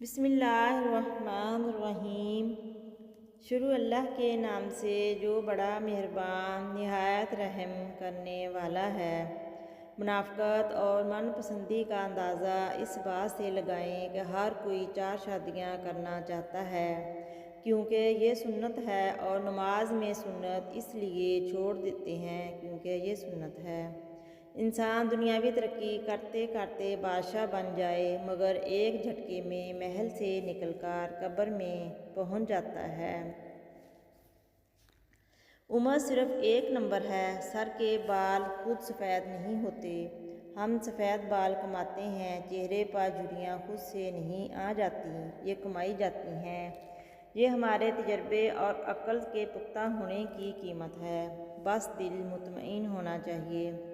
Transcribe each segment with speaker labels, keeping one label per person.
Speaker 1: बिस्मिल्लाहिर्रहमानिर्रहीम। शुरू अल्लाह के नाम से जो बड़ा मेहरबान निहायत रहम करने वाला है। मुनाफ़क़त और मनपसंदी का अंदाज़ा इस बात से लगाएं कि हर कोई 4 शादियाँ करना चाहता है, क्योंकि ये सुन्नत है, और नमाज में सुन्नत इसलिए छोड़ देते हैं क्योंकि ये सुन्नत है। इंसान दुनियावी तरक्की करते करते बादशाह बन जाए, मगर एक झटके में महल से निकलकर कब्र में पहुंच जाता है। उम्र सिर्फ एक नंबर है। सर के बाल खुद सफ़ेद नहीं होते, हम सफ़ेद बाल कमाते हैं। चेहरे पर झुर्रियाँ खुद से नहीं आ जाती, ये कमाई जाती हैं। ये हमारे तजर्बे और अक्ल के पुख्ता होने की कीमत है। बस दिल मुतमईन होना चाहिए।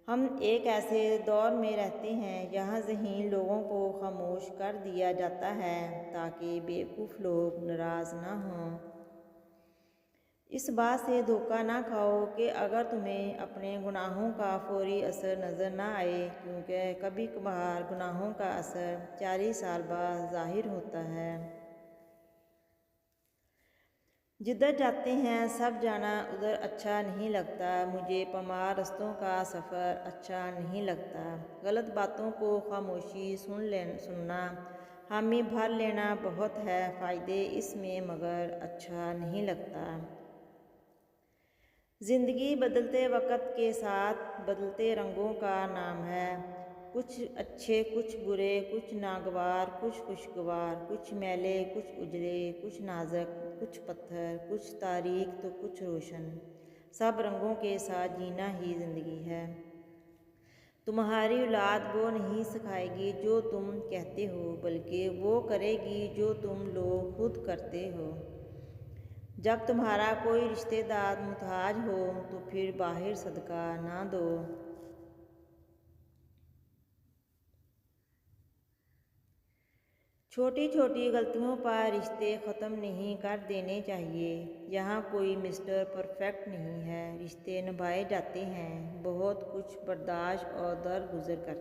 Speaker 1: हम एक ऐसे दौर में रहते हैं जहाँ ज़हीन लोगों को खामोश कर दिया जाता है ताकि बेवकूफ़ लोग नाराज़ ना हों। इस बात से धोखा ना खाओ कि अगर तुम्हें अपने गुनाहों का फौरी असर नज़र ना आए, क्योंकि कभी कभार गुनाहों का असर 40 साल बाद ज़ाहिर होता है। जिधर जाते हैं सब जाना उधर अच्छा नहीं लगता। मुझे पमार रस्तों का सफ़र अच्छा नहीं लगता। गलत बातों को खामोशी सुनना, हामी भर लेना बहुत है फ़ायदे इसमें, मगर अच्छा नहीं लगता। ज़िंदगी बदलते वक़्त के साथ बदलते रंगों का नाम है। कुछ अच्छे, कुछ बुरे, कुछ नागवार, कुछ खुशगवार, कुछ मैले, कुछ उजले, कुछ नाज़ुक, कुछ पत्थर, कुछ तारीक तो कुछ रोशन। सब रंगों के साथ जीना ही ज़िंदगी है। तुम्हारी औलाद वो नहीं सिखाएगी जो तुम कहते हो, बल्कि वो करेगी जो तुम लोग खुद करते हो। जब तुम्हारा कोई रिश्तेदार मुहताज हो तो फिर बाहर सदका ना दो। छोटी छोटी गलतियों पर रिश्ते ख़त्म नहीं कर देने चाहिए। यहाँ कोई मिस्टर परफेक्ट नहीं है। रिश्ते निभाए जाते हैं बहुत कुछ बर्दाश्त और दर गुजर कर।